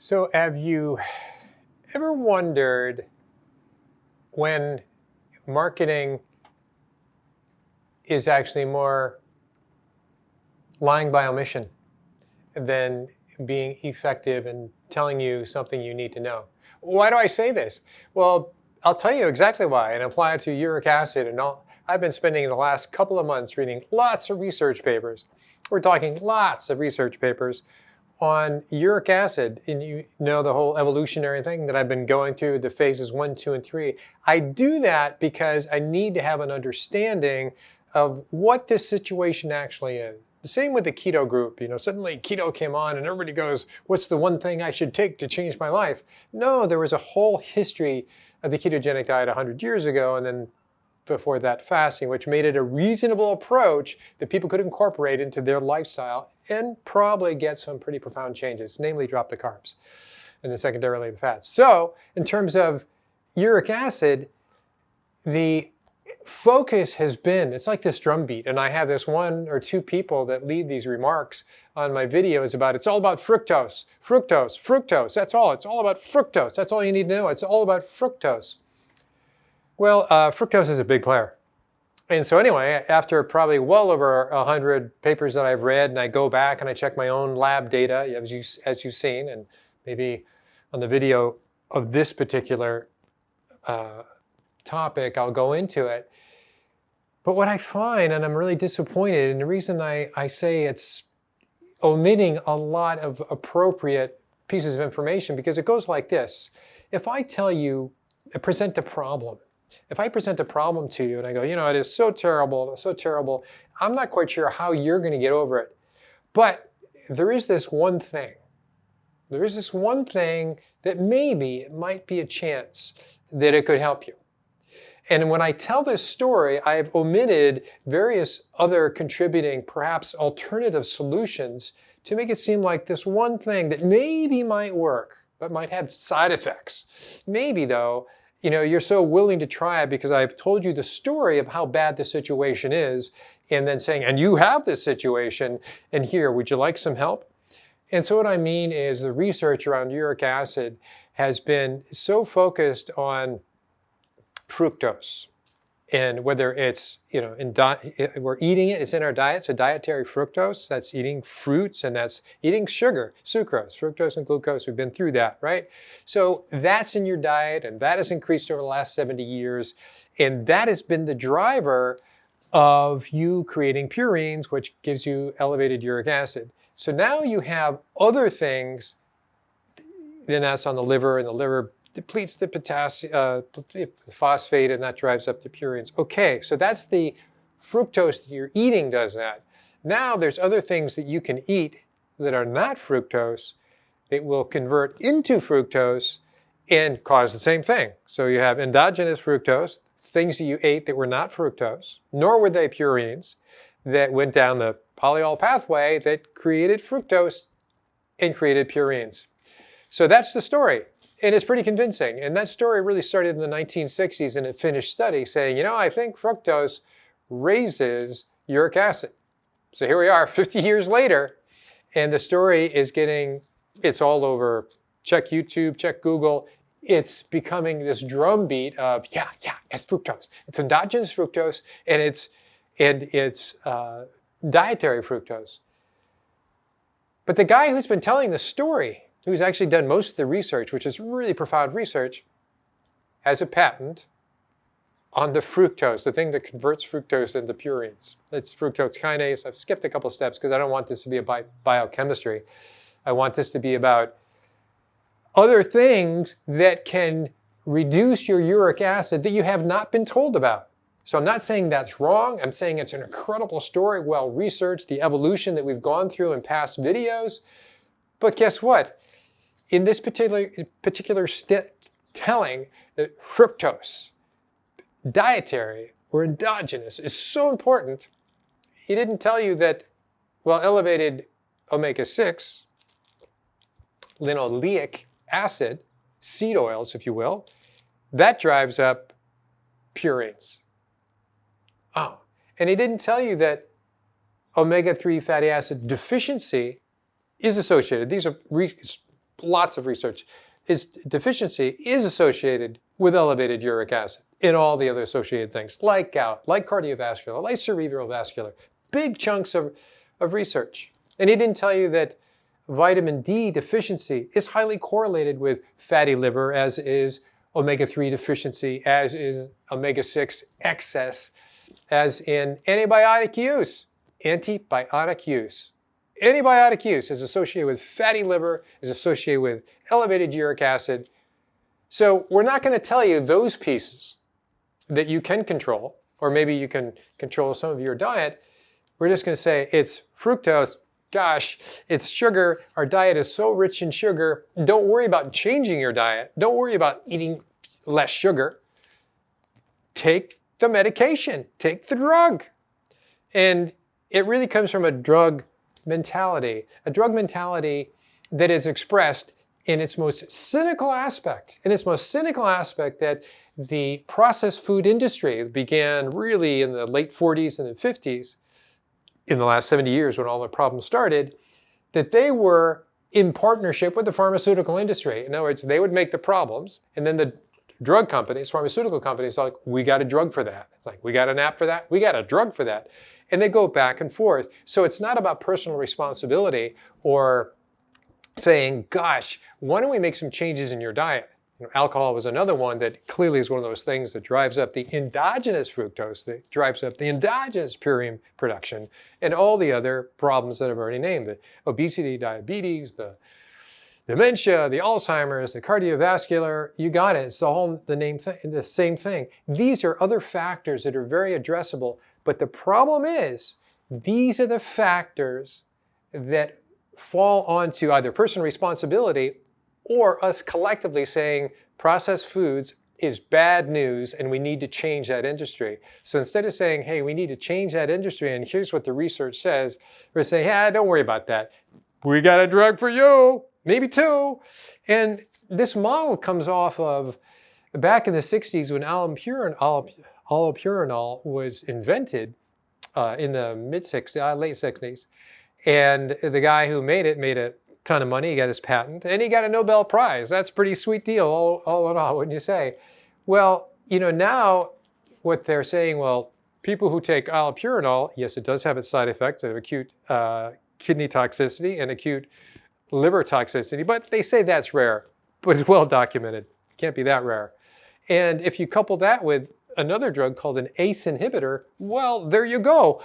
So have you ever wondered when marketing is actually more lying by omission than being effective and telling you something you need to know? Why do I say this? Well, I'll tell you exactly why and apply it to uric acid. And I've been spending the last couple of months reading lots of research papers. We're talking lots of research papers on uric acid, and you know the whole evolutionary thing that I've been going through, the phases 1, 2, and 3. I do that because I need to have an understanding of what this situation actually is. The same with the keto group. Suddenly keto came on and everybody goes, what's the one thing I should take to change my life? No, there was a whole history of the ketogenic diet 100 years ago, and then before that fasting, which made it a reasonable approach that people could incorporate into their lifestyle and probably get some pretty profound changes, namely drop the carbs and then secondarily the fats. So in terms of uric acid, the focus has been, it's like this drumbeat, and I have this one or two people that lead these remarks on my videos about it's all about fructose, fructose, fructose, that's all. It's all about fructose. That's all you need to know. It's all about fructose. Well, fructose is a big player. And so anyway, after probably well over 100 papers that I've read, and I go back and I check my own lab data, as you've seen, and maybe on the video of this particular topic, I'll go into it. But what I find, and I'm really disappointed, and the reason I say it's omitting a lot of appropriate pieces of information, because it goes like this. If I tell you, present a problem, if I present a problem to you and I go, it is so terrible, it's so terrible, I'm not quite sure how you're going to get over it. But there is this one thing. There is this one thing that maybe it might be a chance that it could help you. And when I tell this story, I've omitted various other contributing, perhaps alternative solutions to make it seem like this one thing that maybe might work, but might have side effects. Maybe though, you're so willing to try it because I've told you the story of how bad the situation is, and then saying, and you have this situation, and here, would you like some help? And so what I mean is the research around uric acid has been so focused on fructose, and whether it's, we're eating it, it's in our diet, so dietary fructose, that's eating fruits, and that's eating sugar, sucrose, fructose and glucose, we've been through that, right? So that's in your diet, and that has increased over the last 70 years, and that has been the driver of you creating purines, which gives you elevated uric acid. So now you have other things, then that's on the liver, and the liver depletes the potassium, phosphate, and that drives up the purines. Okay, so that's the fructose that you're eating does that. Now there's other things that you can eat that are not fructose that will convert into fructose and cause the same thing. So you have endogenous fructose, things that you ate that were not fructose, nor were they purines, that went down the polyol pathway that created fructose and created purines. So that's the story. And it's pretty convincing. And that story really started in the 1960s in a Finnish study saying, I think fructose raises uric acid. So here we are 50 years later, and the story is it's all over. Check YouTube, check Google. It's becoming this drumbeat of, it's fructose. It's endogenous fructose, and it's dietary fructose. But the guy who's been telling the story, who's actually done most of the research, which is really profound research, has a patent on the fructose, the thing that converts fructose into purines. It's fructose kinase. I've skipped a couple steps because I don't want this to be about biochemistry. I want this to be about other things that can reduce your uric acid that you have not been told about. So I'm not saying that's wrong. I'm saying it's an incredible story, well researched, the evolution that we've gone through in past videos. But guess what? In this particular telling that fructose, dietary or endogenous, is so important, he didn't tell you that, elevated omega-6, linoleic acid, seed oils, if you will, that drives up purines. Oh, and he didn't tell you that omega-3 fatty acid deficiency is associated. These are lots of research, is deficiency is associated with elevated uric acid in all the other associated things, like gout, like cardiovascular, like cerebrovascular, big chunks of research. And he didn't tell you that vitamin D deficiency is highly correlated with fatty liver, as is omega-3 deficiency, as is omega-6 excess, as in antibiotic use. Antibiotic use. Antibiotic use is associated with fatty liver, is associated with elevated uric acid. So we're not going to tell you those pieces that you can control, or maybe you can control some of your diet. We're just going to say it's fructose. Gosh, it's sugar. Our diet is so rich in sugar. Don't worry about changing your diet. Don't worry about eating less sugar. Take the medication. Take the drug. And it really comes from a drug mentality that is expressed in its most cynical aspect. In its most cynical aspect, that the processed food industry began really in the late 40s and the 50s, in the last 70 years when all the problems started, that they were in partnership with the pharmaceutical industry. In other words, they would make the problems, and then the drug companies, pharmaceutical companies, are like, we got a drug for that. Like, we got an app for that, we got a drug for that. And they go back and forth. So it's not about personal responsibility or saying, gosh, why don't we make some changes in your diet? Alcohol was another one that clearly is one of those things that drives up the endogenous fructose, that drives up the endogenous purine production, and all the other problems that I've already named, the obesity, diabetes, the dementia, the Alzheimer's, the cardiovascular, you got it. It's the same thing. These are other factors that are very addressable, but the problem is these are the factors that fall onto either personal responsibility or us collectively saying processed foods is bad news and we need to change that industry. So instead of saying, hey, we need to change that industry and here's what the research says, we're saying, hey, don't worry about that. We got a drug for you, maybe two. And this model comes off of back in the 60s when allopurinol was invented in the late 60s. And the guy who made a ton of money. He got his patent and he got a Nobel Prize. That's a pretty sweet deal all in all, wouldn't you say? Well, now what they're saying, well, people who take allopurinol, yes, it does have its side effects of acute kidney toxicity and acute liver toxicity, but they say that's rare, but it's well documented. It can't be that rare. And if you couple that with another drug called an ACE inhibitor, well, there you go.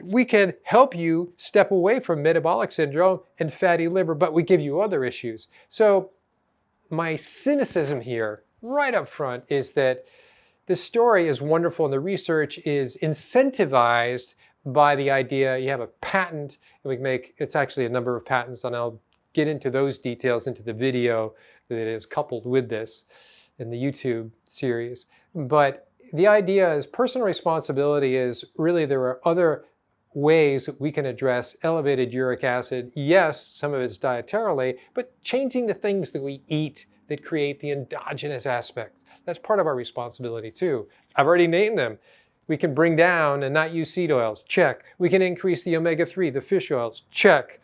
We can help you step away from metabolic syndrome and fatty liver, but we give you other issues. So my cynicism here, right up front, is that the story is wonderful and the research is incentivized by the idea you have a patent, and it's actually a number of patents, and I'll get into those details into the video that is coupled with this in the YouTube series. But the idea is personal responsibility is really there are other ways that we can address elevated uric acid. Yes, some of it's dietarily, but changing the things that we eat that create the endogenous aspect. That's part of our responsibility too. I've already named them. We can bring down and not use seed oils, check. We can increase the omega-3, the fish oils, check.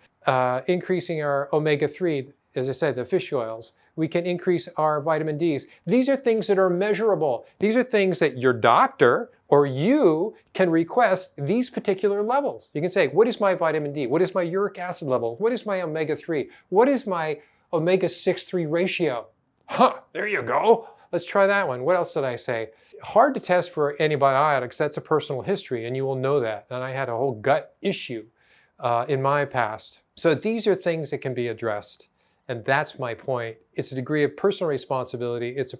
Increasing our omega-3, as I said, the fish oils. We can increase our vitamin Ds. These are things that are measurable. These are things that your doctor or you can request these particular levels. You can say, what is my vitamin D? What is my uric acid level? What is my omega-3? What is my omega-6-3 ratio? There you go. Let's try that one. What else did I say? Hard to test for antibiotics. That's a personal history, and you will know that. And I had a whole gut issue in my past. So these are things that can be addressed. And that's my point. It's a degree of personal responsibility. It's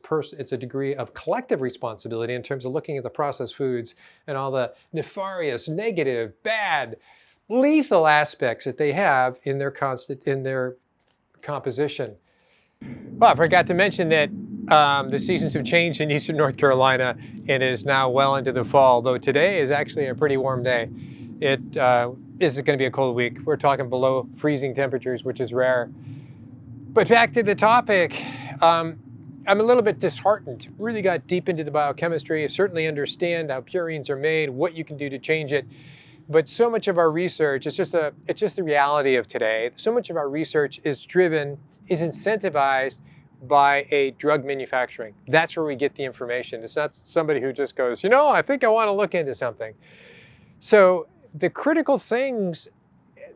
a degree of collective responsibility in terms of looking at the processed foods and all the nefarious, negative, bad, lethal aspects that they have in their composition. Well, I forgot to mention that the seasons have changed in eastern North Carolina and is now well into the fall, though today is actually a pretty warm day. It is going to be a cold week. We're talking below freezing temperatures, which is rare. But back to the topic, I'm a little bit disheartened. Really got deep into the biochemistry. I certainly understand how purines are made, what you can do to change it. But so much of our research, it's just the reality of today. So much of our research is driven is incentivized by a drug manufacturing. That's where we get the information. It's not somebody who just goes, you know, I think I want to look into something. So the critical things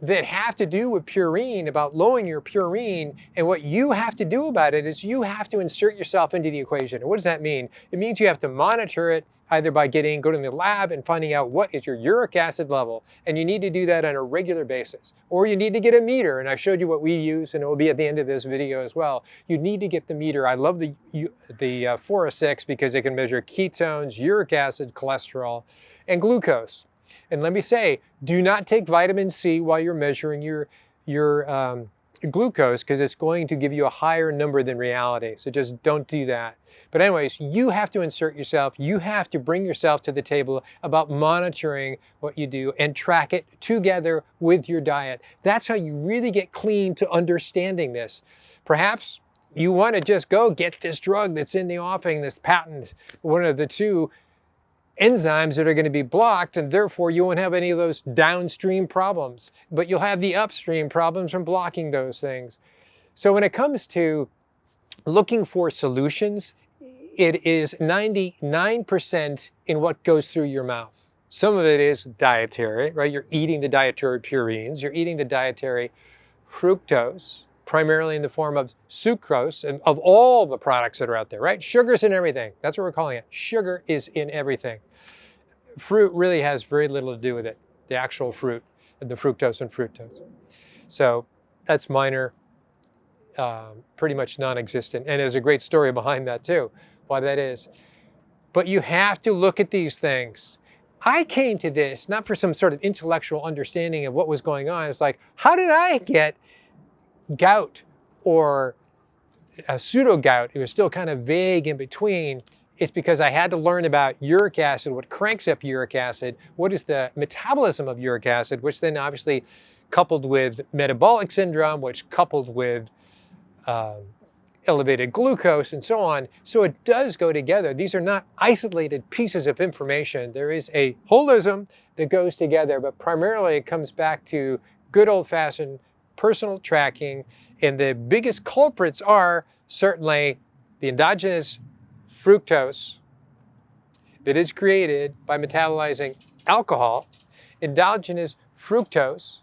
that have to do with purine, about lowering your purine, and what you have to do about it is you have to insert yourself into the equation. And what does that mean? It means you have to monitor it either by going to the lab and finding out what is your uric acid level, and you need to do that on a regular basis. Or you need to get a meter, and I showed you what we use, and it will be at the end of this video as well. You need to get the meter. I love the FORA 6 because it can measure ketones, uric acid, cholesterol, and glucose. And let me say, do not take vitamin C while you're measuring your glucose, because it's going to give you a higher number than reality. So just don't do that. But anyways, you have to insert yourself. You have to bring yourself to the table about monitoring what you do and track it together with your diet. That's how you really get clean to understanding this. Perhaps you want to just go get this drug that's in the offing, this patent, one of the two enzymes that are going to be blocked, and therefore you won't have any of those downstream problems, but you'll have the upstream problems from blocking those things. So when it comes to looking for solutions, it is 99% in what goes through your mouth. Some of it is dietary, right? You're eating the dietary purines, you're eating the dietary fructose, primarily in the form of sucrose, and of all the products that are out there, right? Sugar's in everything. That's what we're calling it. Sugar is in everything. Fruit really has very little to do with it, the actual fruit, and the fructose and fructose. So that's minor, pretty much non-existent. And there's a great story behind that too, why that is. But you have to look at these things. I came to this not for some sort of intellectual understanding of what was going on. It's like, how did I get gout or a pseudo gout? It was still kind of vague in between. It's because I had to learn about uric acid, what cranks up uric acid, what is the metabolism of uric acid, which then obviously coupled with metabolic syndrome, which coupled with elevated glucose and so on. So it does go together. These are not isolated pieces of information. There is a holism that goes together, but primarily it comes back to good old-fashioned personal tracking. And the biggest culprits are certainly the endogenous fructose that is created by metabolizing alcohol, endogenous fructose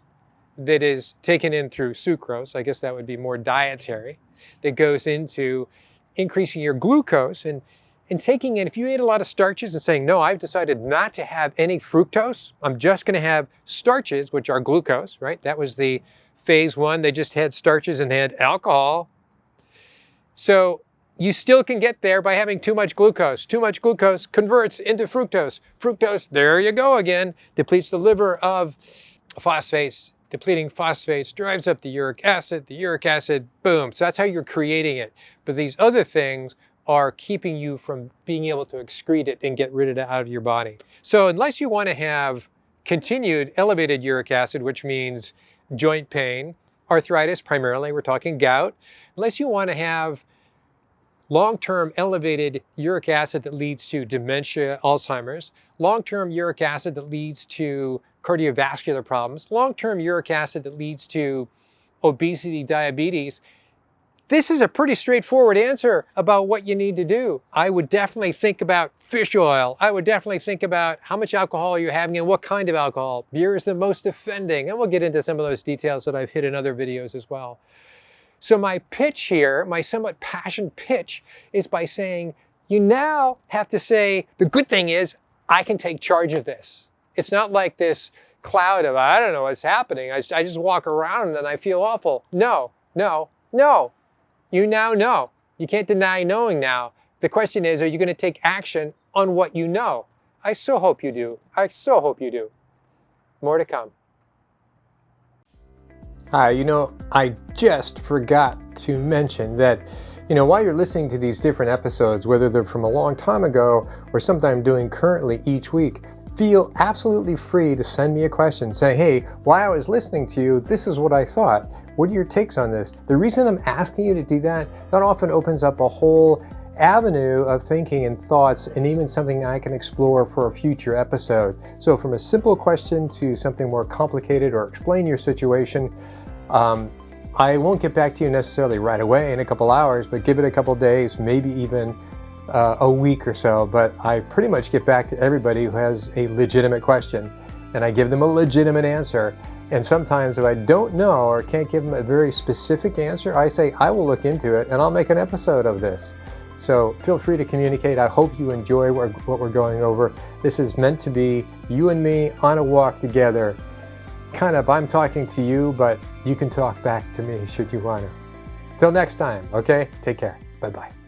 that is taken in through sucrose, I guess that would be more dietary, that goes into increasing your glucose and taking in, if you ate a lot of starches and saying, no, I've decided not to have any fructose, I'm just going to have starches, which are glucose, right? That was the phase one. They just had starches and they had alcohol. So you still can get there by having too much glucose. Too much glucose converts into fructose. Fructose, there you go again, depletes the liver of phosphates. Depleting phosphates drives up the uric acid, boom. So that's how you're creating it. But these other things are keeping you from being able to excrete it and get rid of it out of your body. So unless you want to have continued elevated uric acid, which means joint pain, arthritis primarily, we're talking gout, unless you want to have long-term elevated uric acid that leads to dementia, Alzheimer's, long-term uric acid that leads to cardiovascular problems, long-term uric acid that leads to obesity, diabetes, this is a pretty straightforward answer about what you need to do. I would definitely think about fish oil. I would definitely think about how much alcohol you're having and what kind of alcohol. Beer is the most offending, and we'll get into some of those details that I've hit in other videos as well. So my pitch here, my somewhat passionate pitch, is by saying, you now have to say, the good thing is, I can take charge of this. It's not like this cloud of, I don't know what's happening. I just walk around and I feel awful. No, no, no. You now know. You can't deny knowing now. The question is, are you going to take action on what you know? I so hope you do. I so hope you do. More to come. Hi, I just forgot to mention that, while you're listening to these different episodes, whether they're from a long time ago or something I'm doing currently each week, feel absolutely free to send me a question. Say, hey, while I was listening to you, this is what I thought. What are your takes on this? The reason I'm asking you to do that often opens up a whole avenue of thinking and thoughts, and even something I can explore for a future episode. So from a simple question to something more complicated or explain your situation, I won't get back to you necessarily right away in a couple hours, but give it a couple days, maybe even a week or so. But I pretty much get back to everybody who has a legitimate question, and I give them a legitimate answer. And sometimes if I don't know or can't give them a very specific answer, I say, I will look into it and I'll make an episode of this. So feel free to communicate. I hope you enjoy what we're going over. This is meant to be you and me on a walk together. Kind of, I'm talking to you, but you can talk back to me should you want to. Till next time, okay? Take care. Bye-bye.